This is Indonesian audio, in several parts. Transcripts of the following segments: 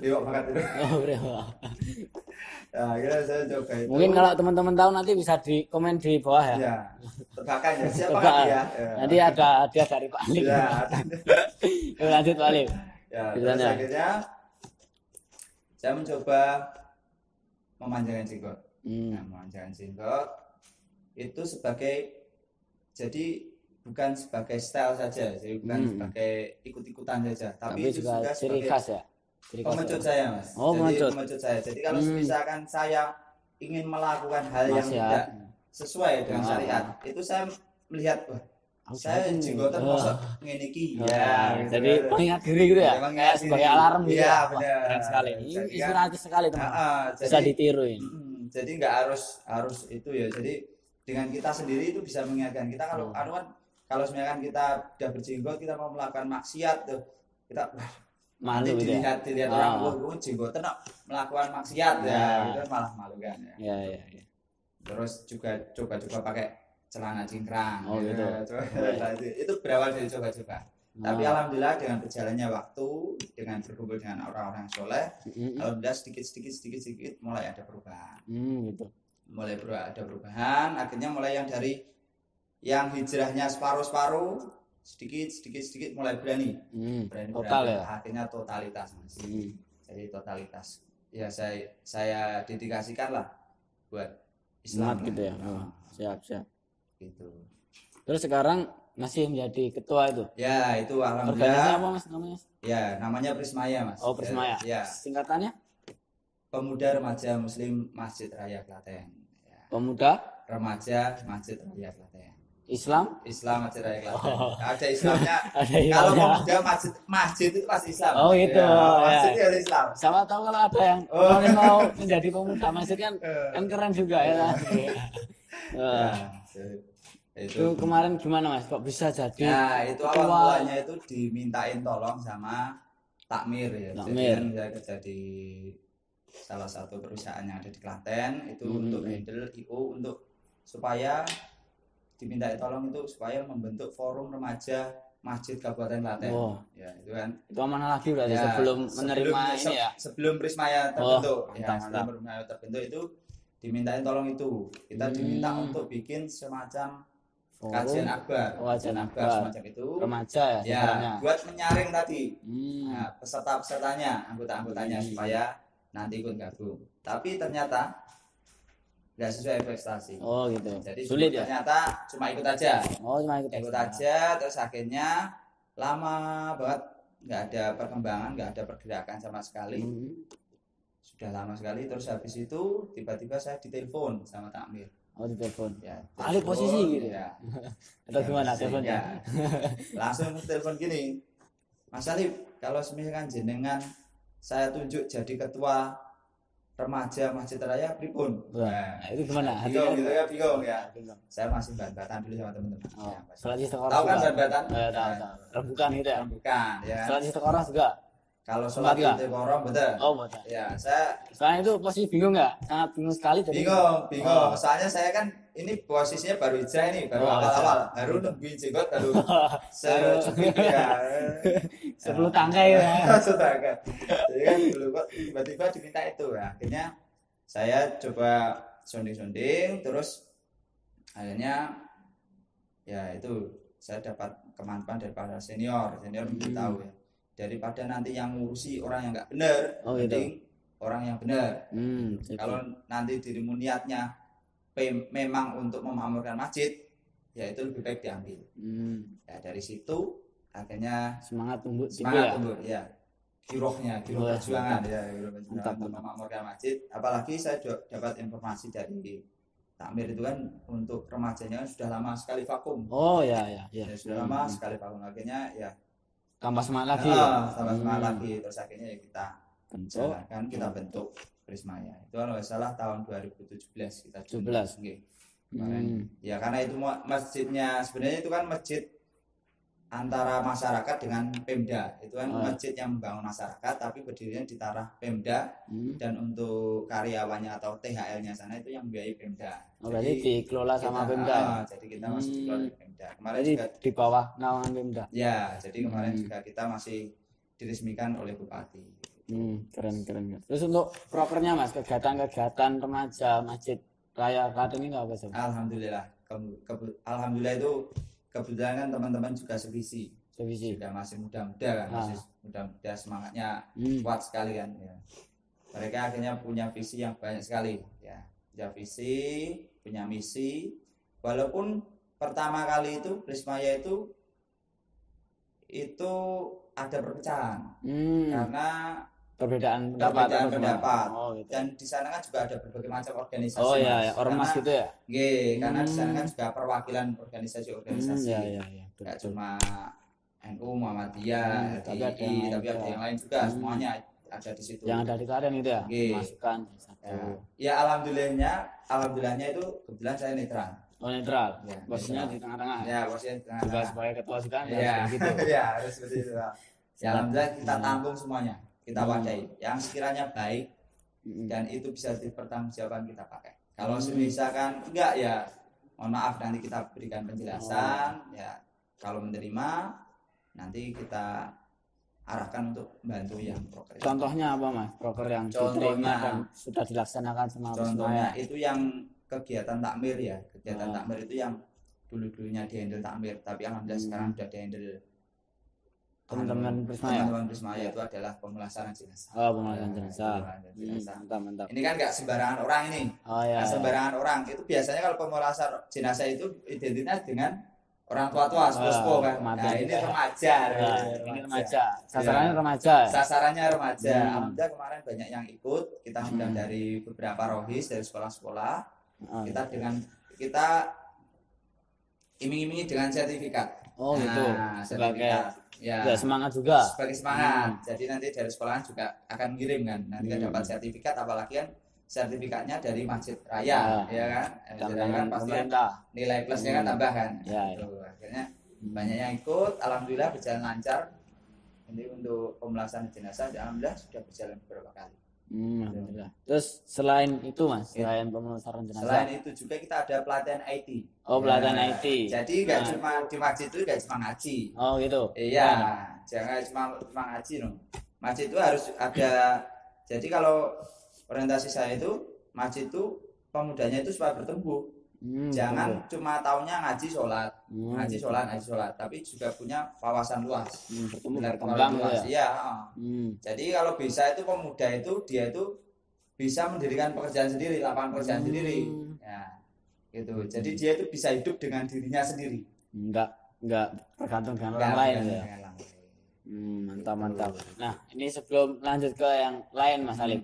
brewok banget itu. Oh, bro. Nah, akhirnya saya coba itu. Mungkin kalau teman-teman tahu nanti bisa di komen di bawah ya. Ya, tebakan ya. Siapa Tebak. kan dia? Ya. Nanti ada hadiah dari Pak Alik. Ya, Yuk, lanjut Pak Alik. ya, terus Gimana? akhirnya saya mencoba memanjangkan jenggot. Nah, memanjangkan jenggot itu sebagai, jadi bukan sebagai style saja, jadi bukan sebagai ikut-ikutan saja, tapi itu juga juga ciri sebagai khas ya. Ciri khas pemecut ya. saya, Mas. Oh, Jadi pemecut. pemecut saya. Jadi kalau misalkan saya ingin melakukan hal yang Nasihat. tidak sesuai dengan syariat, itu saya melihat, wah, saya jenggotan mosok ngene iki. Ya, gitu Jadi kan. mengingat diri gitu ya. Ya, mengingat Kayak sebagai diri. alarm gitu. Iya, ya. Wah, benar. keren sekali. Ini Jadi kan- inspiratif sekali teman. Bisa jadi ditiru ini. jadi nggak harus itu ya. Jadi dengan kita sendiri itu bisa mengingatkan kita kalau kan kalau misalkan kita udah berjenggot, kita mau melakukan maksiat tuh, kita wah, Malu nanti gitu ya. dilihat orang, jenggotan melakukan maksiat ya, itu kan malah malu kan ya. Ya. Terus juga coba-coba pakai celana cingkrang. Oh, gitu. Nah, itu berawal dari coba-coba. Tapi alhamdulillah dengan berjalannya waktu, dengan berkumpul dengan orang-orang soleh, alhamdulillah sedikit mulai ada perubahan. Gitu. Mulai ada perubahan, akhirnya mulai yang dari yang hijrahnya separuh-separuh, sedikit mulai berani. Total ya. Akhirnya totalitas, Mas. Jadi totalitas. Ya saya dedikasikan lah buat Islam Semangat gitu ya. Nah, Siap. gitu. Terus sekarang masih menjadi ketua itu. Ya, itu Organisasi alhamdulillah. apa Mas namanya? Ya, namanya Prismaya, Mas. Oh, Prismaya. Ya. Singkatannya? Pemuda Remaja Muslim Masjid Raya Klaten. Ya. Pemuda Remaja Masjid Raya Klaten. Islam. Islam Masjid Raya Klaten. Ada Islamnya. Ada Kalau Islamnya. pemuda masjid itu pasti Islam. Oh, gitu. Ya, masjid Ya. itu harus Islam. Sama tahu kalau ada yang mau menjadi pemuda masjid kan keren juga ya. Ya, Itu kemarin gimana Mas? Kok bisa jadi? Nah, itu awal ketua? mulanya itu dimintain tolong sama Takmir ya. Takmir. Jadi kan saya kerja di salah satu perusahaan yang ada di Klaten itu untuk handle IO untuk supaya dimintai tolong itu supaya membentuk forum remaja Masjid Kabupaten Klaten. Oh. Ya, itu kan. Itu mana lagi berarti Ya, sebelum menerima ini ya? Sebelum Prismaya terbentuk. Oh, Ya, mantap, sebelum Prismaya terbentuk itu dimintain tolong itu. Kita diminta untuk bikin semacam kajian akbar. Oh, kajian akbar. Semacam itu. Remaja ya Ya, sebenarnya. buat menyaring tadi Hmm. peserta-pesertanya, anggota-anggotanya supaya nanti ikut gabung. Tapi ternyata nggak sesuai ekspektasi. Oh gitu. Jadi Sulit ya? ternyata cuma ikut aja. Oh cuma ikut Aja, terus akhirnya lama banget nggak ada perkembangan, nggak ada pergerakan sama sekali. Sudah lama sekali. Terus habis itu tiba-tiba saya ditelepon sama Takmir. Oh di telepon. Ya, Alih posisi gitu ya. Atau gimana posisi, teleponnya? ya. Langsung telepon gini, Mas Alif, kalau misalkan jenengan saya tunjuk jadi ketua remaja Masjid Raya pripun? Wah, itu gimana? Bingung gitu ya, bingung ya. Bingung. Saya masih ban-batan dulu sama teman-teman. Oh, Ya, sholat istiqoroh tahu kan juga. ban-batan? Tahu. Rembukan gitu ya. Bukan ya. Sholat istiqoroh juga. Kalau sholat Enggak. istiqoroh betul. Oh betul. Ya, saya Soalnya itu posisi bingung nggak? Sangat bingung sekali. Jadi bingung. Oh. Soalnya saya kan ini posisinya baru hijrah ini, baru Oh, awal-awal. Baru nungguin jenggot baru secukupnya ya. 10 tangkai ya. Sudah kan. Jadi kan dulu kok tiba-tiba diminta itu ya. Akhirnya saya coba sonding-sonding terus akhirnya ya itu saya dapat kemanfaatan dari para senior memberitahu ya. Daripada nanti yang ngurusi orang yang nggak benar, Oh, gitu. mending orang yang benar. Gitu. Kalau nanti dirimu niatnya memang untuk memakmurkan masjid, ya itu lebih baik diambil. Ya dari situ akhirnya Semangat tumbuh semangat ya. tumbuh ya. Girohnya, giroh Wah, perjuangan ya, giroh perjuangan Mantap, untuk memakmurkan masjid. Apalagi saya dapat informasi dari Takmir itu kan untuk remajanya sudah lama sekali vakum. Oh ya. Ya, sudah lama sekali vakum, akhirnya ya Tambah semangat lagi. Ya? tambah semangat lagi. Terus akhirnya ya kita Bentuk. jalankan, kita bentuk Prismaya. Itu kalau nggak salah tahun 2017 kita 17. Oke. Kemarin. Ya karena itu masjidnya sebenarnya itu kan masjid antara masyarakat dengan Pemda. Itu kan masjid yang membangun masyarakat tapi berdirinya di tanah Pemda dan untuk karyawannya atau THL-nya sana itu yang membiayai Pemda. Oh, berarti dikelola sama Pemda. Jadi kita masih dikelola di Pemda. Kemarin Jadi juga di bawah naungan Pemda. ya, jadi kemarin juga kita masih diresmikan oleh Bupati. Keren. Terus untuk prokernya Mas, kegiatan-kegiatan remaja Masjid Raya Klaten ini apa sih? Alhamdulillah. Alhamdulillah itu kebetulan kan teman-teman juga sevisi. Sevisi. Sudah masih muda-muda kan, masih muda-muda, semangatnya kuat sekali kan ya. Mereka akhirnya punya visi yang banyak sekali ya. Punya visi, punya misi. Walaupun pertama kali itu Prismaya itu ada perpecahan karena perbedaan pendapat. Oh, gitu. Dan di sana kan juga ada berbagai macam organisasi. Oh ya, ormas gitu ya. Karena di sana kan juga perwakilan organisasi. Iya. Enggak cuma NU, Muhammadiyah, HTI, tapi ada yang lain juga, semuanya ada di situ. Yang ada di Klaten itu ya. Masukan satu. Ya alhamdulillahnya itu kebetulan saya netral. Oh, netral. Ya, posisinya di tengah-tengah. Ya, posisinya di tengah. Juga sebagai ketua sukan ya gitu. ya, harus seperti itu. Ya, alhamdulillah kita tampung semuanya, kita wadai. Yang sekiranya baik dan itu bisa dipertanggungjawabkan kita pakai. Kalau misalkan enggak ya mohon maaf, nanti kita berikan penjelasan. Ya, kalau menerima nanti kita arahkan untuk membantu yang proker. Contohnya apa Mas? Proker yang diterima dan sudah dilaksanakan sama contohnya itu yang kegiatan takmir ya. Kegiatan takmir itu yang dulunya dihandle takmir, tapi alhamdulillah sekarang sudah dihandle teman-teman Prismaya itu adalah pemulasaran jenazah. Oh, pemulasaran jenazah. Mantap. Ini kan nggak sembarangan orang ini. Oh ya. Sembarangan orang. Itu biasanya kalau pemulasaran jenazah itu identitas dengan orang tua-tua, sepuh kan. Nah, ini remaja. Ini remaja. Sasarannya remaja. Sasarannya remaja. Alhamdulillah kemarin banyak yang ikut. Kita undang dari beberapa rohis dari sekolah-sekolah. Kita iming-imingi dengan sertifikat. Oh gitu. Sebagai ya semangat juga. Sebagai semangat. Jadi nanti dari sekolahan juga akan ngirim kan. Nanti kan dapat sertifikat, apalagi kan sertifikatnya dari Masjid Raya, ya kan. Kan pasti nilai plusnya kan tambah kan. Ya. Akhirnya banyak yang ikut. Alhamdulillah berjalan lancar. Ini untuk pemulasaran jenazah, alhamdulillah sudah berjalan beberapa kali. Alhamdulillah. Terus selain itu Mas, selain pemulasaran jenazah, selain itu juga kita ada pelatihan IT. Oh, pelatihan IT. Jadi nggak cuma di masjid itu nggak cuma ngaji. Oh gitu. Iya, jangan cuma ngaji loh. Masjid itu harus ada. Jadi kalau orientasi saya itu masjid itu pemudanya itu supaya bertumbuh. Jangan cuma taunya ngaji sholat, ngaji sholat, tapi juga punya wawasan luas, berkembang luas. Iya. Jadi kalau bisa itu pemuda itu dia itu bisa mendirikan pekerjaan sendiri, lapangan pekerjaan sendiri, ya, gitu. Jadi dia itu bisa hidup dengan dirinya sendiri. Enggak bergantung dengan orang lain ya. Mantap. Nah, ini sebelum lanjut ke yang lain Mas Alif.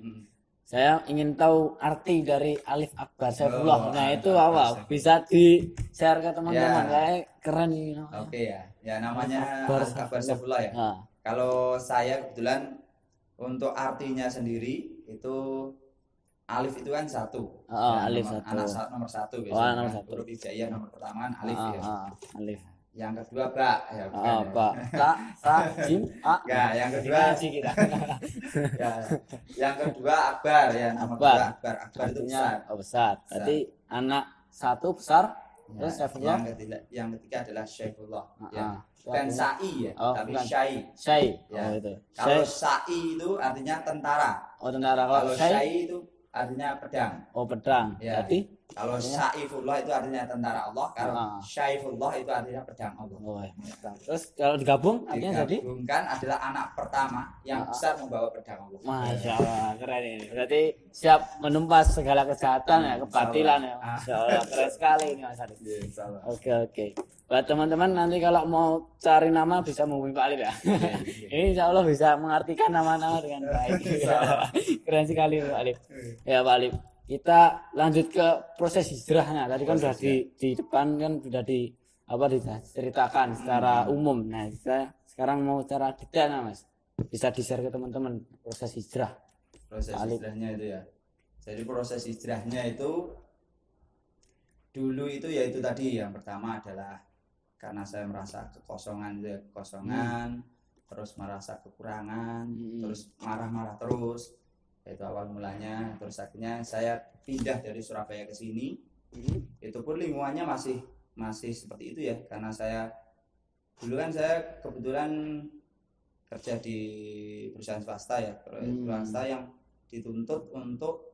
Saya ingin tahu arti dari Alif Akbar Saifullah. Nah, itu apa? Bisa di-share ke teman-teman. Kayak keren ini. Oke ya. Ya namanya Alif Akbar Saifullah ya. Kalau saya kebetulan untuk artinya sendiri itu Alif itu kan satu. Alif satu. Nomor satu biasanya. Nomor satu. Huruf hijaiyah nomor pertama kan Alif ya. Alif. Yang kedua Ba ya. Ba. Ta, Jim, A. Ya, yang kedua kita. Ya, yang kedua Akbar ya. Akbar itu besar. Besar. Berarti anak satu besar. Terus Saifullah. Yang ketiga adalah Saifullah. Ya. Bukan Sa'i ya, tapi Syai. Ya. Itu. Kalau Sa'i itu artinya tentara. Oh, tentara. Kalau Syai itu artinya pedang. Oh, pedang. Ya. Jadi kalau Saifullah itu artinya tentara Allah, kalau Saifullah itu artinya pedang Allah. Oh, ya. Terus kalau digabung artinya jadi digabungkan adalah anak pertama yang besar membawa pedang Allah. Masya Allah, keren ini. Berarti siap menumpas segala kejahatan ya, kebatilan ya. Masya Allah, keren sekali ini Mas Arif. Oke. Buat teman-teman nanti kalau mau cari nama bisa menghubungi Pak Alif ya. Ini insya Allah bisa mengartikan nama-nama dengan baik. Keren sekali Pak Alif. Ya Pak Alif. Kita lanjut ke proses hijrahnya. Tadi kan sudah di depan kan sudah diceritakan secara umum. Nah, saya sekarang mau cara detailnya Mas. Bisa di-share ke teman-teman proses hijrah. Proses hijrahnya itu ya. Jadi proses hijrahnya itu dulu itu yaitu tadi yang pertama adalah karena saya merasa kekosongan, terus merasa kekurangan, terus marah-marah terus. Itu awal mulanya. Terus akhirnya saya pindah dari Surabaya ke sini. Itu pun lingkungannya masih seperti itu ya, karena saya dulu kan saya kebetulan kerja di perusahaan swasta ya, swasta yang dituntut untuk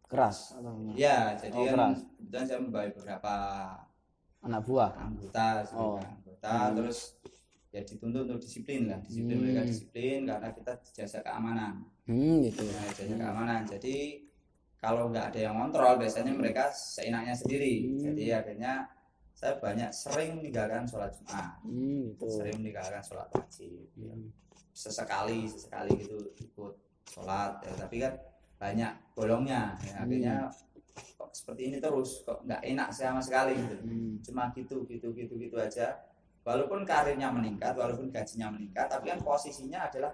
Keras atau gimana? ya, jadi Oh, kan keras. kebetulan saya membawa beberapa Anak buah. anggota, Oh. terus ya dituntut untuk disiplin lah, mereka disiplin karena kita jasa keamanan. Gitu. Nah, jasa keamanan. Jadi kalau nggak ada yang kontrol, biasanya mereka seenaknya sendiri. Jadi akhirnya saya sering meninggalkan sholat Jumat, Gitu. sering meninggalkan sholat wajib. Sesekali gitu ikut sholat, ya, tapi kan banyak bolongnya. Ya, akhirnya kok seperti ini terus, kok nggak enak sama sekali gitu. Cuma gitu aja. Walaupun karirnya meningkat, walaupun gajinya meningkat, tapi kan posisinya adalah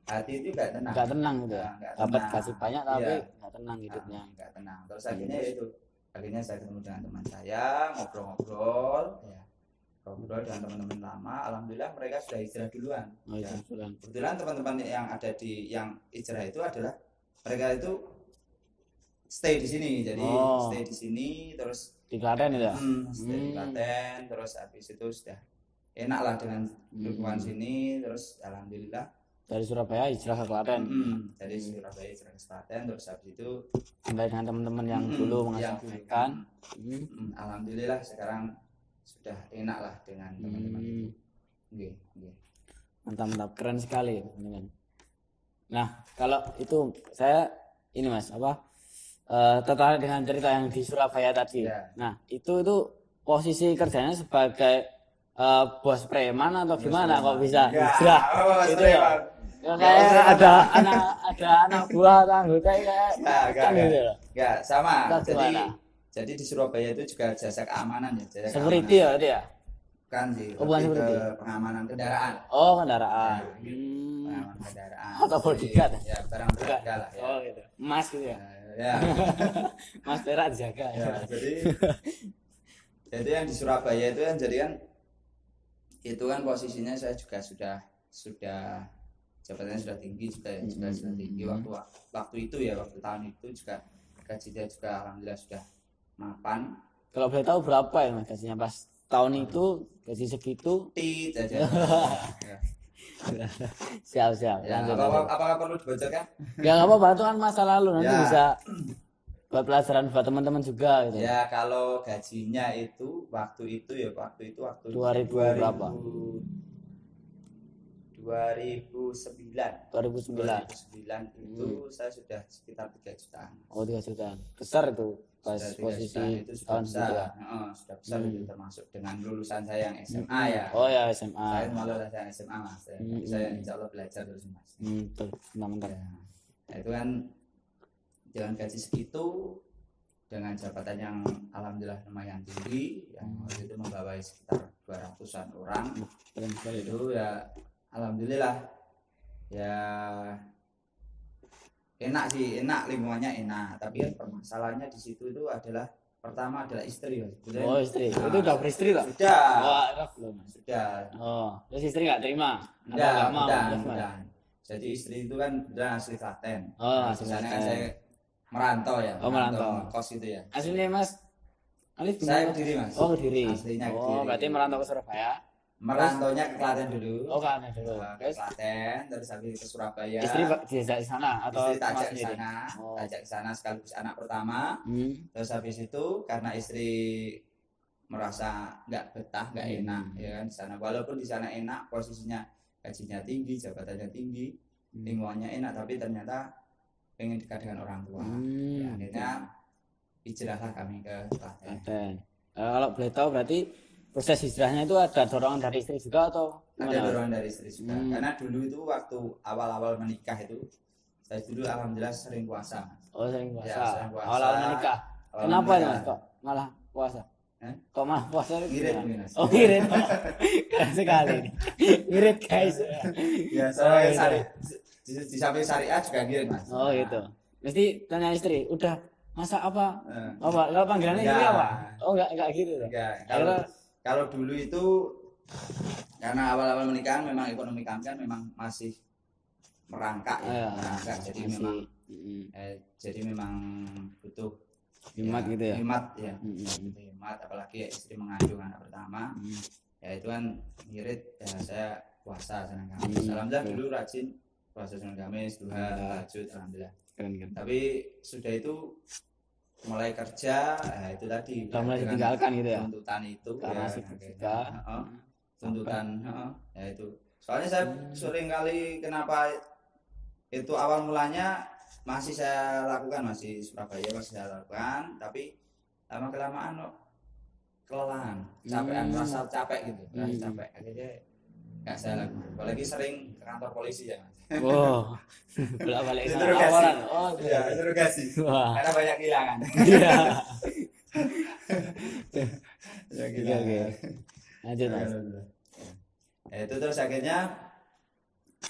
hati itu nggak tenang. Nggak tenang gitu ya. Nggak Dapat tenang. gaji banyak tapi Iya. nggak tenang hidupnya. Nggak tenang. Terus akhirnya ya itu, akhirnya saya ketemu dengan teman saya, ngobrol dengan teman-teman lama. Alhamdulillah mereka sudah hijrah duluan. Oh, Ya. itu sudah. Kebetulan teman-teman yang ada di yang hijrah itu adalah mereka itu stay di sini, jadi stay di sini terus Di Klaten itu ya. stay di Klaten, terus habis itu sudah enak lah dengan lingkungan sini, terus alhamdulillah Dari Surabaya hijrah ke Klaten. dari Surabaya hijrah ke Klaten, terus habis itu Kembali dengan teman-teman yang dulu mengasuh kebaikan. alhamdulillah sekarang sudah enak lah dengan teman-teman itu. Nggih. Mantap, keren sekali teman-teman. Nah, kalau itu saya ini Mas, tertarik dengan cerita yang di Surabaya tadi. Ya. Nah, itu posisi kerjanya sebagai bos preman atau gimana kok bisa hijrah? Itu ya. Ya kayak ada anak buah atau anggota kayak kan gitu loh. Enggak, sama. Entah gimana. Jadi di Surabaya itu juga jasa keamanan ya, Security ya itu ya. Bukan sih, Oh, bukan lebih security. ke pengamanan kendaraan. Oh, kendaraan. Pengamanan kendaraan. Atau bodyguard. Ya, barang berharga lah ya. Oh gitu. Emas gitu ya. Ya. Mas perak dijaga. Ya, jadi yang di Surabaya itu kan jadi kan itu kan posisinya saya juga sudah jabatannya sudah tinggi juga ya, sudah tinggi waktu itu ya, waktu tahun itu juga gajinya juga alhamdulillah sudah mapan. Kalau boleh tahu berapa ya Mas gajinya pas tahun itu gaji segitu? Tit aja. Ya. Siap. Ya, Lanjut. apakah perlu dibocorkan? Ya nggak apa-apa, itu kan masa lalu nanti Ya. bisa buat pelajaran buat teman-teman juga gitu. Ya, kalau gajinya itu waktu 2000 berapa? 2009 itu saya sudah sekitar 3 jutaan. Oh 3 juta. Besar itu pas Sudah 3 posisi jutaan itu sudah tahun besar. segitu ya. Sudah besar itu termasuk dengan lulusan saya yang SMA ya. Oh ya SMA. Saya malah lulusan SMA Mas. Tapi saya insya Allah belajar terus Mas. Betul, mantap. Ya. Nah, itu kan dengan gaji segitu, dengan jabatan yang alhamdulillah lumayan tinggi, yang waktu itu membawa sekitar 200-an orang. Keren sekali itu. Itu ya alhamdulillah ya enak lingkungannya enak, tapi kan permasalahannya di situ itu adalah pertama adalah istri ya. Oh istri, itu udah beristri lah? Sudah. Wah belum Mas. Sudah. Oh terus istri nggak terima? Enggak, mau? udah. Jadi istri itu kan udah asli Klaten. Oh, Di asli sana kan Klaten. saya merantau ya. Oh, merantau. Kos itu ya. Aslinya Mas Alif Saya gimana? Kediri Mas. Oh Kediri. Aslinya Oh Kediri. berarti merantau ke Surabaya. Merantaunya ke Klaten dulu. Oh kan dulu. Ke Klaten, terus habis ke Surabaya. Istri diajak di sana atau Istri tak Mas ajak ke sendiri? sana, Oh. ajak ke sana sekaligus anak pertama. Terus habis itu karena istri merasa nggak betah, nggak enak ya kan di sana. Walaupun di sana enak, posisinya gajinya tinggi, jabatannya tinggi, lingkungannya enak, tapi ternyata pengen dekat dengan orang tua. Ya, akhirnya hijrahlah kami ke Klaten. Klaten. Kalau boleh tahu berarti proses hijrahnya itu ada dorongan dari istri juga atau Ada gimana? dorongan dari istri juga. Karena dulu itu waktu awal-awal menikah itu, saya dulu alhamdulillah sering puasa. Oh sering puasa. Ya, sering puasa. Awal menikah. Awal Kenapa menikah. ya Mas kok malah puasa? Kok malah puasa itu Ngirit, gimana? Mas. Oh ngirit. Keren sekali nih. Ngirit guys. Ya, saya di samping syariah juga ngirit Mas. Oh gitu. Mesti tanya istri, udah masak apa? Eh. Apa? Kalau panggilannya istri Enggak. apa? Oh enggak gitu. Enggak, Akhirnya- kalau dulu itu karena awal-awal pernikahan memang ekonomi kami kan memang masih merangkak ya, merangkak. Jadi masih, memang jadi memang butuh hemat gitu ya. hemat ya. Hemat apalagi ya istri mengandung anak pertama. Ya itu kan ngirit ya saya puasa Senin Kamis. Alhamdulillah dulu rajin puasa Senin Kamis, duha, tahajud, alhamdulillah. Keren. Tapi sudah itu mulai kerja, itu tadi Udah mulai dengan ditinggalkan gitu ya. tuntutan itu Karena ya, sibuk akhirnya, juga. tuntutan, ya itu. Soalnya saya sering kali kenapa itu awal mulanya masih saya lakukan, masih Surabaya masih saya lakukan, tapi lama kelamaan kelelahan, capekan, merasa capek gitu, merasa capek, akhirnya nggak saya lakukan. Apalagi sering ke kantor polisi ya. Wow. Bolak-balik sana Interogasi. laporan. Oh, Ya, interogasi. Wah. Karena banyak kehilangan. Iya. Ya, Oke. Lanjut, Mas. Ya, itu terus akhirnya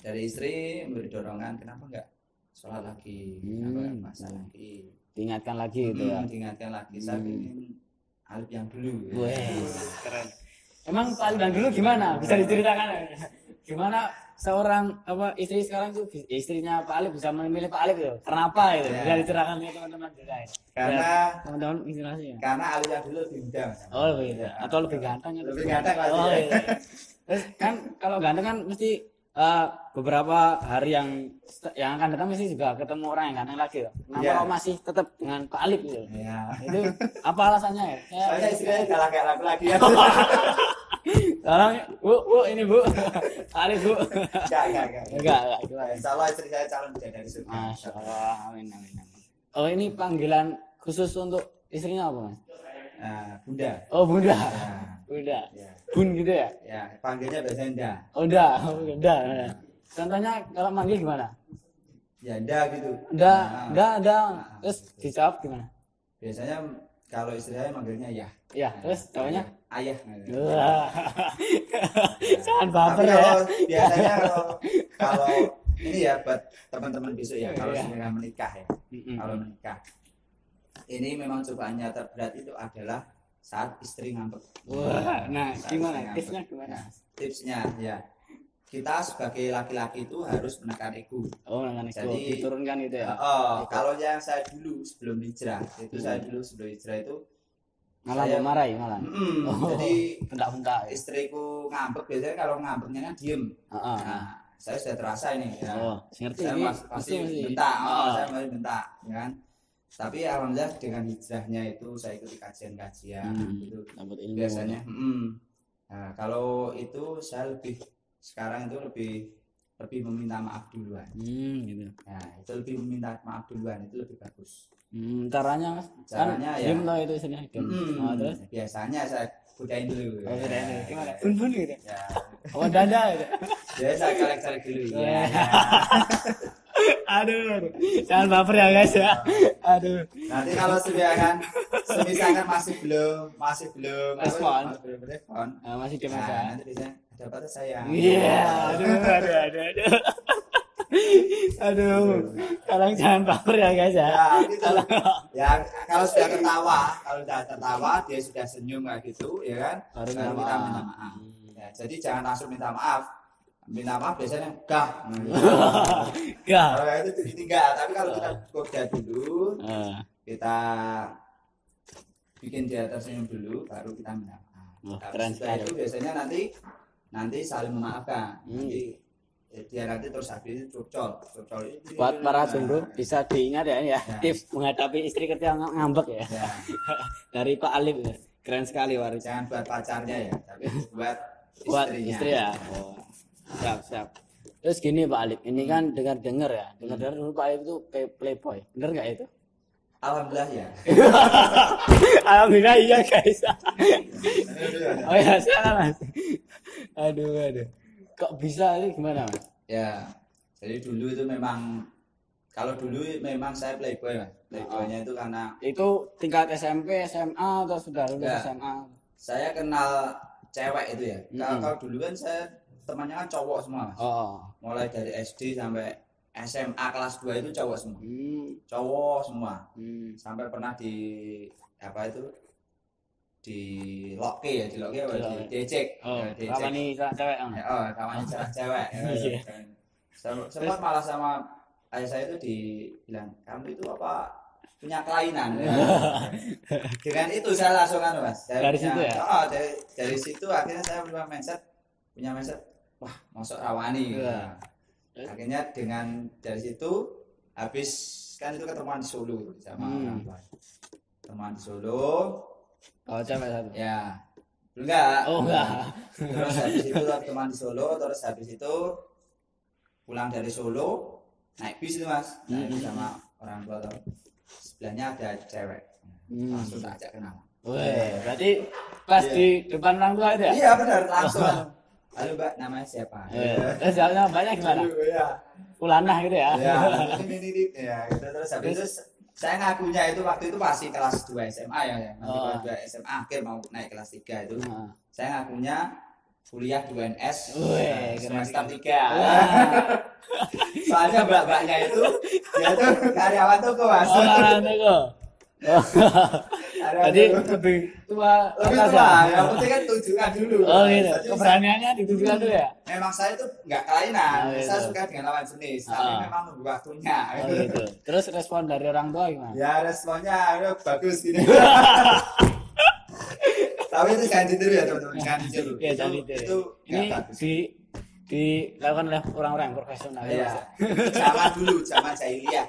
dari istri memberi dorongan, kenapa enggak sholat lagi, kenapa enggak puasa lagi, Diingatkan lagi gitu ya. diingatkan lagi, saya ingin Alif yang dulu. Wes, keren. Emang Pak Alif yang dulu gimana? Bisa diceritakan? Gimana seorang istri sekarang tuh istrinya Pak Alif bisa memilih Pak Alif itu? Kenapa itu? Ya. Bisa diceritakan ke teman-teman juga ya. Karena Teman-teman inspirasi ya. karena Alif yang dulu lebih muda. Mas. Oh lebih gitu. Atau lebih ganteng atau Lebih ganteng pasti, Oh ya. iya. Terus kan kalau ganteng kan mesti beberapa hari yang akan datang mesti juga ketemu orang yang ganteng lagi. Kenapa Iya. kok masih tetap dengan Pak Alif gitu? Ya. Itu apa alasannya ya? Soalnya istrinya galak kayak laki-laki ya. Tolong, Bu, ini Bu. Alif, Bu. Enggak. Enggak, gimana? Insya Allah istri saya calon bidadari surga. Masya Allah, amin. Oh, ini panggilan khusus untuk istrinya apa, Mas? Bunda. Oh, Bunda. Ya. Bunda. Ya. Bun gitu ya? Ya, panggilnya biasanya Nda. Oh, Bunda. Contohnya kalau manggil gimana? Ya, Nda gitu. Nda. Terus dijawab gimana? Biasanya kalau istri saya manggilnya ya. Ya, terus jawabnya? Ayah. Wah. Jangan baper Tapi ya. kalau biasanya kalau ini ya buat teman-teman besok ya, kalau Iya. sudah menikah ya. Kalau menikah. Ini memang cobaannya terberat itu adalah saat istri ngambek. Wah, nah Saat gimana? istri ngambek. Tipsnya gimana? Nah, tipsnya ya. Kita sebagai laki-laki itu harus menekan ego. Oh, dengan itu Jadi- diturunkan itu ya. Kalau yang saya dulu sebelum hijrah, itu saya dulu sebelum hijrah itu Malah saya- mau marahi malah. jadi Bentak-bentak. istriku ngambek biasanya kalau ngambeknya kan diem. Heeh. Nah, saya sudah terasa ini ya. Oh, ngerti Saya ini. pasti Mesti. bentak, Oh. saya masih bentak, ya kan. Tapi alhamdulillah dengan hijrahnya itu saya ikuti kajian-kajian gitu. Dapat ilmu. Biasanya, nah kalau itu saya sekarang itu lebih meminta maaf duluan. Gitu. Nah itu lebih meminta maaf duluan itu lebih bagus. Caranya Mas. Caranya ya. Diem tau itu istrinya diem. Oh, terus Biasanya saya godain dulu. oh beda ini. Ya, Gimana? ya. Bun gitu. Ya, Oh, dada gitu. biasa saya colek-colek dulu. Ya. Aduh. Jangan baper ya guys ya. Aduh. Nanti kalau sudah kan, misalkan masih belum Respon. masih belum respon. Masih diem Nah, aja. nanti bisa ada apa tuh sayang. Iya, aduh. Aduh, tolong jangan baper ya guys ya. Ya, gitu. Ya, kalau sudah tertawa, dia sudah senyum kayak gitu, ya kan? Baru Baru minta kita maaf. minta maaf. Ya, jadi jangan langsung minta maaf. Minta maaf biasanya gah. Gak. Kalau kayak itu ditinggal, tapi kalau kita goda dulu, kita bikin dia tersenyum dulu, baru kita minta maaf. Wah, Tapi keren setelah sekali. itu biasanya nanti saling memaafkan. Hmm. Nanti dia nanti terus habis curcol itu. Buat para jomblo bisa diingat ya, Ya. tips menghadapi istri ketika ngambek ya. Ya, Dari Pak Alif ya. Keren sekali waris. jangan buat pacarnya ya, tapi buat Buat istrinya. istri ya. Oh. Siap. Terus gini Pak Alif, ini kan dengar-dengar ya. Dengar-dengar dulu Pak Alif itu playboy. Bener nggak itu? Alhamdulillah ya. Alhamdulillah iya guys. Oh ya, silakan Mas. Aduh. Kok bisa ini gimana Mas? Ya, jadi dulu itu memang kalau dulu memang saya playboy Mas. Playboynya itu karena Itu tingkat SMP, SMA atau sudah lulus Ya. SMA? saya kenal cewek itu ya. Kalau dulu kan saya temannya kan cowok semua Mas. Oh. Mulai dari SD sampai SMA kelas 2 itu cowok semua. Hmm. Cowok semua. Hmm. Sampai pernah di apa itu? Di loke ya, di loke apa? Di decek. Oh, Ya, decek. kapan nih cewek? Kawannya cewek. Iya. Sempat malah sama ayah saya itu dibilang, kamu itu apa punya kelainan. Dengan itu saya langsung Mas. Dari situ ya? Dari situ akhirnya saya punya mindset wah masuk rawani. Iya. Akhirnya dengan dari situ habis kan itu ketemuan di Solo sama orang tua. Teman di Solo. Oh, cewek satu. Ya. Enggak. Oh, enggak. Terus habis itu teman di Solo, terus habis itu pulang dari Solo naik bis itu Mas. Naik bis sama orang tua tuh. Sebelahnya ada cewek. Langsung tak ajak kenal. Weh, berarti pas di depan orang tua itu ya? Iya benar, langsung. Halo Mbak, namanya siapa? Terus jawabnya banyak gimana? Iya. Ulanah gitu ya? Ya, ini ya. Gitu. Terus habis itu saya ngakunya itu waktu itu masih kelas 2 SMA ya. Masih kelas 2 SMA akhir mau naik kelas 3 itu. Saya ngakunya kuliah di UNS semester 3. Soalnya mbak-mbaknya itu dia tuh karyawan toko Mas. Oh, karyawan toko. Jadi lebih tua lebih atas tua, ya? yang penting kan tunjukkan dulu. Oh gitu, Jadi keberaniannya ditunjukkan dulu ya? memang saya tuh nggak kelainan, Oh, gitu. saya suka dengan lawan jenis, tapi memang nunggu waktunya. Oh gitu. Terus respon dari orang tua gimana? Ya responnya udah bagus gini. Tapi itu jangan ditiru ya teman-teman, jangan ditiru. Ya, jangan ditiru. Itu Ini nggak bagus. dilakukan oleh orang-orang yang profesional. Iya. Ya, Zaman dulu, zaman jahiliyah.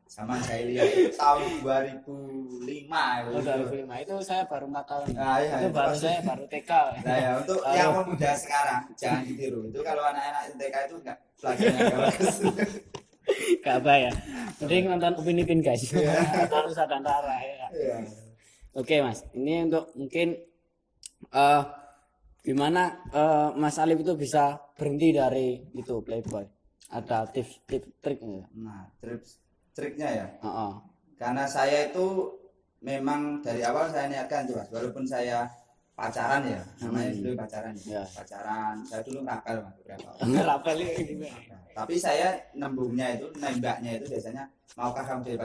Zaman jahiliyah itu tahun 2005 itu. Oh, 2005 itu saya baru 4 tahun. Nah, iya, Itu itu baru pasti. saya baru TK. Nah ya untuk yang pemuda sekarang jangan ditiru. Itu kalau anak-anak TK itu nggak pelajarannya nggak bagus. Gak apa ya. Mending nonton Upin Ipin guys. Atau Nusa dan Rara ya. Iya. Oke Mas, ini untuk mungkin gimana Mas Alif itu bisa berhenti dari itu Playboy. Ada tips triknya. Nah, triknya ya. Heeh. Karena saya itu memang dari awal saya niatkan tuh Mas, walaupun saya pacaran ya, namanya dulu pacaran ya. Ya. Pacaran, saya dulu nakal Mas berapa. Ngerapel gimana? Nah, tapi saya nembungnya itu, nembaknya itu biasanya maukah kamu jadi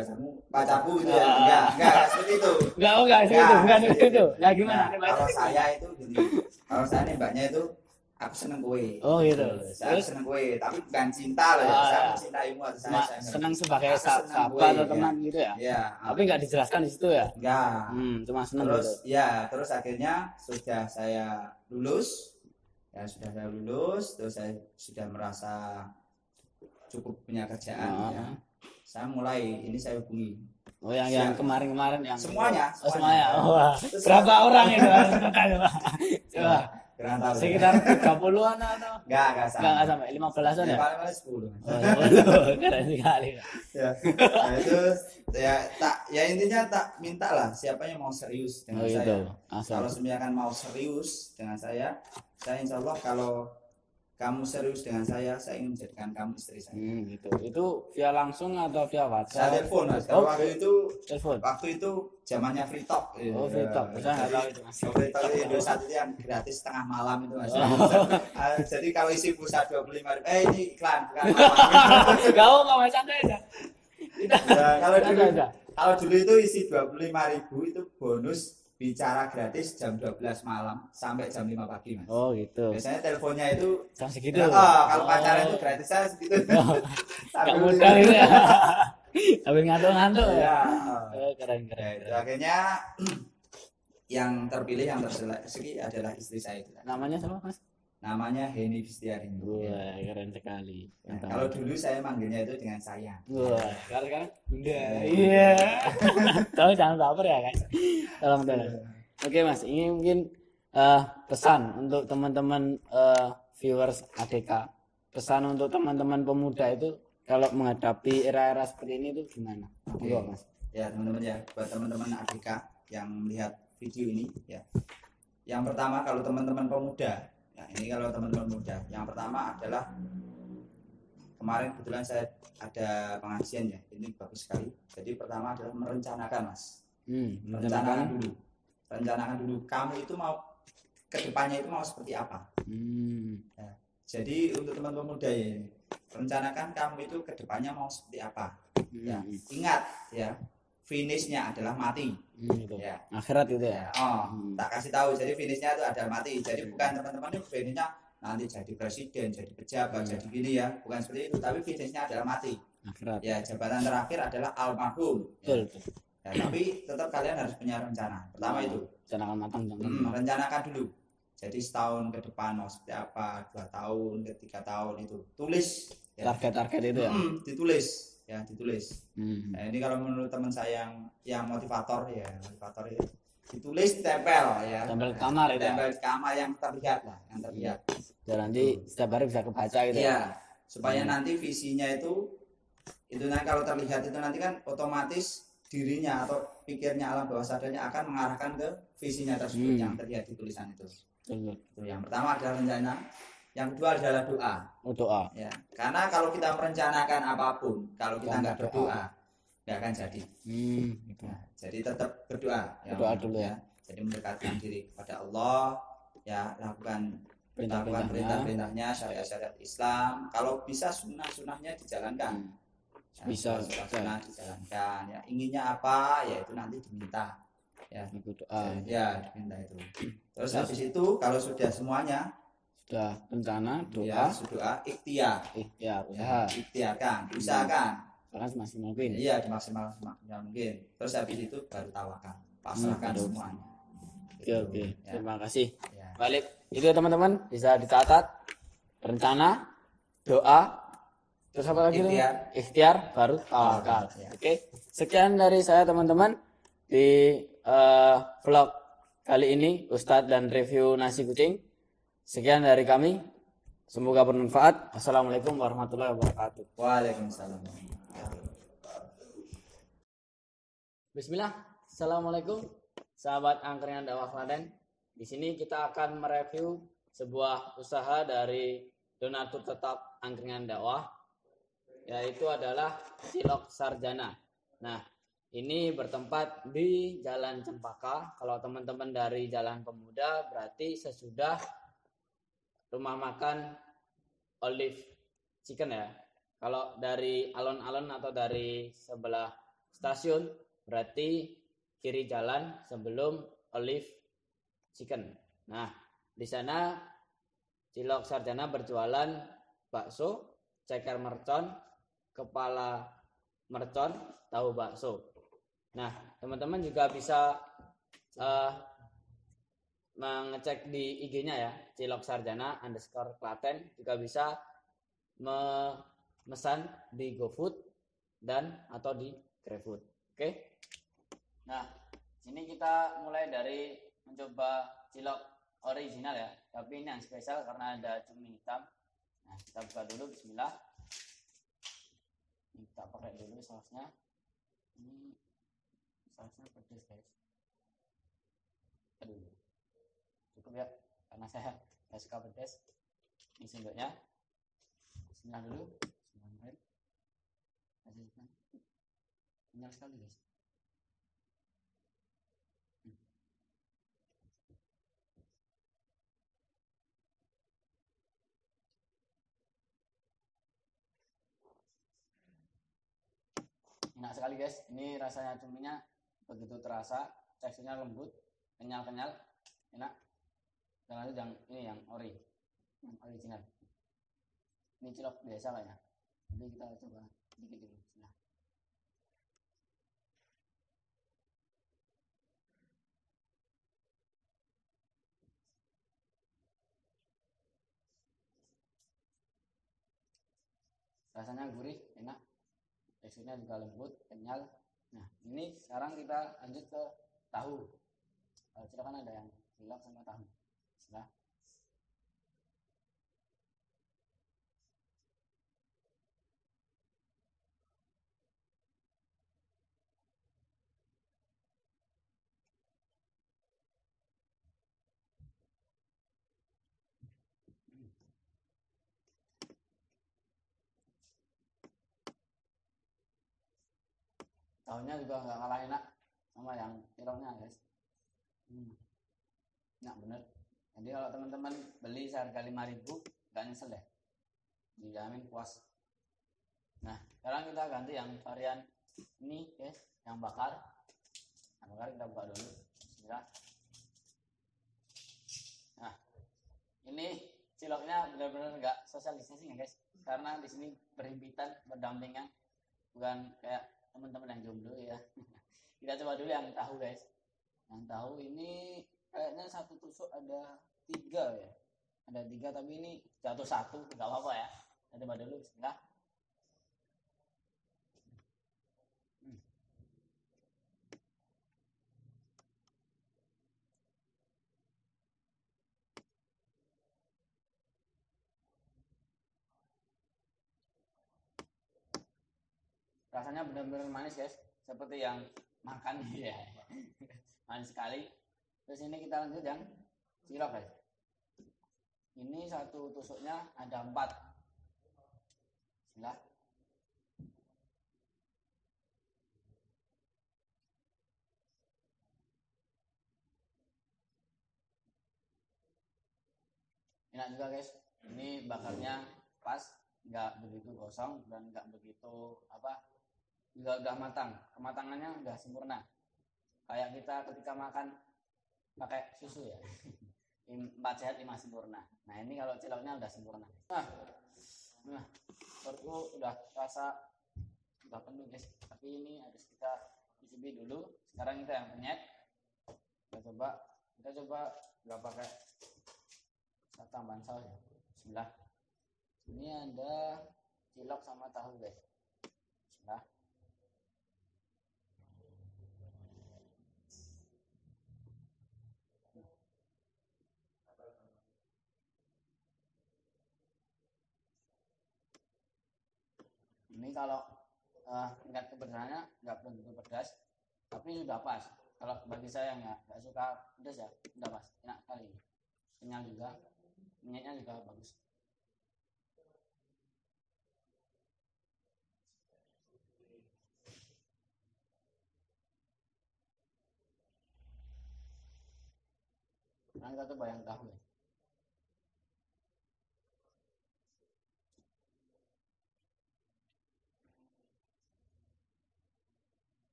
pacarku gitu ya. Enggak seperti itu. Enggak segitu, bukan segitu. Ya gimana? Nah, kalau saya itu gini, kalau saya nembaknya itu aku seneng kue. Oh gitu. Saya Terus seneng kue, tapi bukan cinta loh ya. Saya mencintaimu atau saya senang sebagai Aku senang sahabat kue, atau ya. teman gitu ya? Iya. Tapi nggak dijelaskan di situ ya? Enggak. Cuma senang Terus gitu. ya, terus akhirnya sudah saya lulus, terus saya sudah merasa cukup punya kerjaan ya. Saya mulai ini saya hubungi. Oh yang kemarin-kemarin yang Semuanya. Oh, semuanya. Oh, wah. Terus Berapa orang itu? Coba. Kurang tahu. Sekitar 30-an atau? Enggak Enggak sampai 15-an ya? Paling 10. Oh, keren sekali. Ya. Nah, itu ya intinya tak minta lah siapa yang mau serius dengan Oh saya. gitu. Asal. Kalau misalkan mau serius dengan saya insya Allah kalau kamu serius dengan saya ingin menjadikan kamu istri saya. Gitu. Itu via langsung atau via Saya WhatsApp? telepon Mas. Kalau Telepon. waktu itu zamannya free talk. Oh, free talk. Saya nggak tahu itu Mas. Free talk itu Indosat itu yang gratis tengah malam itu Mas. Jadi kalau isi pulsa 25.000, ini iklan bukan apa. Kau mau santai aja. Ya, kalau dulu itu isi 25.000 itu bonus bicara gratis jam 12 malam sampai jam 5 pagi Mas. Oh gitu. Biasanya teleponnya itu Jam segitu. kalau pacaran itu gratis saya segitu. Gak mudah itu ya. Sambil ngantuk-ngantuk ya. Ya. Keren. Itu akhirnya yang terpilih yang terseleksi adalah istri saya itu. Namanya siapa Mas? Namanya Heni Fistiarini. Wah, keren sekali. Nah, kalau dulu saya manggilnya itu dengan sayang. Wah, sekarang Bunda. Iya. Tahu jangan baper ya, guys. Tolong. Oke, Mas, ini mungkin pesan untuk teman-teman viewers ADK. Pesan untuk teman-teman pemuda itu kalau menghadapi era-era seperti ini itu gimana? Oke. Mas. Ya, teman-teman ya, buat teman-teman ADK yang melihat video ini ya. Yang pertama kalau teman-teman pemuda, ya ini kalau teman-teman pemuda, yang pertama adalah kemarin kebetulan saya ada pengajian ya, ini bagus sekali. Jadi pertama adalah merencanakan Mas. Rencanakan dulu kamu itu mau kedepannya itu mau seperti apa. Ya. Jadi untuk teman pemuda ya, rencanakan kamu itu kedepannya mau seperti apa. Ya, ingat ya, finishnya adalah mati. Gitu. Ya. Akhirat itu ya. Tak kasih tahu. Jadi finishnya itu ada mati. Jadi bukan teman-teman itu finishnya nanti jadi presiden, jadi pejabat, jadi gini ya. Bukan seperti itu. Tapi finishnya adalah mati. Akhirat. Ya, jabatan terakhir adalah almarhum. Betul. Ya, tapi tetap kalian harus punya rencana. Pertama itu. Rencanakan matang. Rencanakan dulu. Jadi setahun ke depan mau seperti apa, 2 tahun, ke 3 tahun itu tulis ya. Target-target itu ya. Ditulis ya, ditulis. Hmm. Nah, ini kalau menurut teman saya yang motivator ya, ditulis, tempel ya. Tempel kamar itu ya. Tempel kamar yang terlihat lah, yang terlihat. Dan nanti setiap hari bisa kebaca gitu ya. Iya, supaya nanti visinya itu nanti kalau terlihat itu nanti kan otomatis dirinya atau pikirnya, alam bawah sadarnya akan mengarahkan ke visinya tersebut yang terlihat di tulisan itu. Itu yang pertama adalah rencana, yang kedua adalah doa. Doa. Ya, karena kalau kita merencanakan apapun, kalau kita nggak berdoa, nggak akan jadi. Gitu. Nah, jadi tetap berdoa. Berdoa dulu ya. Jadi mendekatkan diri kepada Allah, ya lakukan perintah-perintahnya, syariat-syariat Islam. Kalau bisa sunnah-sunnahnya dijalankan. Ya, bisa sunnah dijalankan. Ya, inginnya apa, ya itu nanti diminta. Ya, doa. Ya, diminta itu. Terus habis itu kalau sudah semuanya, sudah rencana, doa, ya, doa, ikhtiar, usaha, ikhtiarkan, usahakan. Semaksimal mungkin. Iya, dimaksimal mungkin. Terus habis itu baru tawakal, pasrahkan semuanya. Oke. Ya. Terima kasih. Ya. Balik. Itu ya teman-teman, bisa dicatat. Rencana, doa, terus apa lagi? Ikhtiar, baru tawakal. Ya. Oke. Sekian dari saya teman-teman di vlog kali ini, Ustadz dan review nasi kucing. Sekian dari kami. Semoga bermanfaat. Assalamualaikum warahmatullahi wabarakatuh. Waalaikumsalam. Bismillah. Assalamualaikum sahabat angkringan dakwah Klaten. Di sini kita akan mereview sebuah usaha dari donatur tetap angkringan dakwah, yaitu adalah Cilok Sarjana. Nah, ini bertempat di Jalan Cempaka. Kalau teman-teman dari Jalan Pemuda berarti sesudah rumah makan Olive Chicken ya. Kalau dari alun-alun atau dari sebelah stasiun berarti kiri jalan sebelum Olive Chicken. Nah, di sana Cilok Sarjana berjualan bakso, ceker mercon, kepala mercon, tahu bakso. Nah, teman-teman juga bisa mengecek di IG-nya ya, Cilok Sarjana _Klaten. Juga bisa memesan di GoFood dan atau di GrabFood. Oke. Nah, sini kita mulai dari mencoba cilok original ya, tapi ini yang spesial karena ada cumi hitam. Nah, kita buka dulu. Bismillah. Ini kita pakai dulu sausnya. Ini sausnya pedas guys. Aduh, cukup ya karena saya nggak suka pedas. Ini sendoknya. Bismillah dulu. Bismillahirrahmanirrahim. Kenyal sekali guys. Enak sekali guys, ini rasanya cuminya begitu terasa, teksturnya lembut, kenyal-kenyal, enak. Dan lanjut yang ini yang original. Ini cilok biasa lah ya. Jadi kita coba sedikit dulu. Nah. Rasanya gurih, enak. Teksturnya juga lembut, kenyal. Nah, ini sekarang kita lanjut ke tahu. Kalau cilok kan ada yang cilok sama tahu. Nah, tahunya juga nggak kalah enak sama yang ciloknya guys. Enak bener. Jadi kalau teman-teman beli seharga 5.000 nggak nyesel deh, dijamin puas. Nah, sekarang kita ganti yang varian ini guys, yang bakar. Nah, bakar kita buka dulu. Bismillah. Nah, ini ciloknya benar-benar nggak social distancing ya guys, karena di sini berhimpitan, berdampingan, bukan kayak teman-teman yang jomblo ya. Kita coba dulu yang tahu guys. Yang tahu ini kayaknya satu tusuk ada 3 ya. Ada 3 tapi ini jatuh 1, nggak apa-apa ya. Kita coba dulu, bismillah. Rasanya benar-benar manis guys, seperti yang makan ya. Manis sekali. Terus ini kita lanjut yang cilok guys. Ini satu tusuknya ada 4. Bismillah. Enak juga guys. Ini bakarnya pas, nggak begitu gosong dan nggak begitu juga udah matang. Kematangannya udah sempurna. Kayak kita ketika makan pakai susu ya. 4 sehat 5 sempurna. Nah ini kalau ciloknya udah sempurna. Nah perutku udah rasa udah penuh guys. Tapi ini harus kita cicipi dulu. Sekarang kita yang penyet. Kita coba nggak pakai tambahan saus ya. Bismillah. Ini ada cilok sama tahu guys. Bismillah. Ini kalau tingkat kepedasannya nggak begitu pedas, tapi sudah pas. Kalau bagi saya yang nggak suka pedas ya, udah pas, enak sekali. Kenyal juga, minyaknya juga bagus. Nah kita coba yang tahu ya.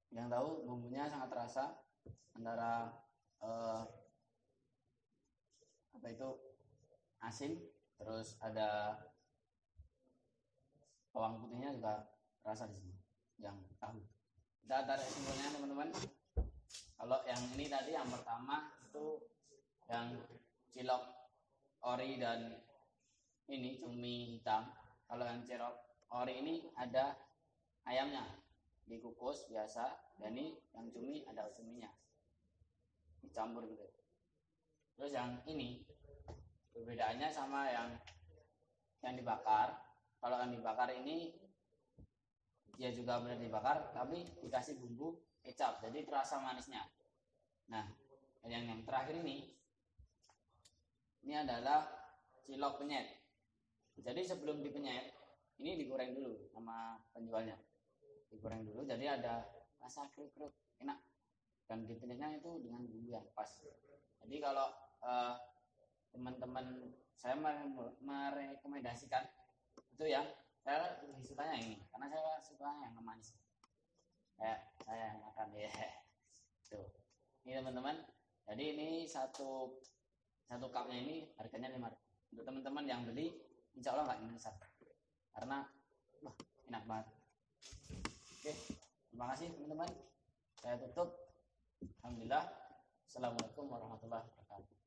Yang tahu bumbunya sangat terasa antara asin, terus ada bawang putihnya juga terasa di sini. Yang tahu. Kita tarik simpulnya teman-teman. Kalau yang ini tadi yang pertama itu yang cilok ori dan ini cumi hitam. Kalau yang cilok ori ini ada ayamnya dikukus biasa, dan ini yang cumi ada cuminya dicampur gitu. Terus yang ini perbedaannya sama yang dibakar. Kalau yang dibakar ini dia juga benar dibakar tapi dikasih bumbu kecap, jadi terasa manisnya. Nah yang terakhir ini adalah cilok penyet. Jadi sebelum dipenyet ini digoreng dulu sama penjualnya, digoreng dulu jadi ada rasa kriuk-kriuk enak, dan dipenyetnya itu dengan bumbu yang pas. Jadi kalau teman-teman saya merekomendasikan itu ya, saya lebih sukanya ini karena saya suka yang manis kayak saya yang makan ya. Tuh ini teman-teman, jadi ini satu cupnya ini harganya 5.000. Untuk teman-teman yang beli insya Allah nggak menyesal karena wah enak banget. Oke, terima kasih teman-teman, saya tutup. Alhamdulillah. Assalamualaikum warahmatullahi wabarakatuh.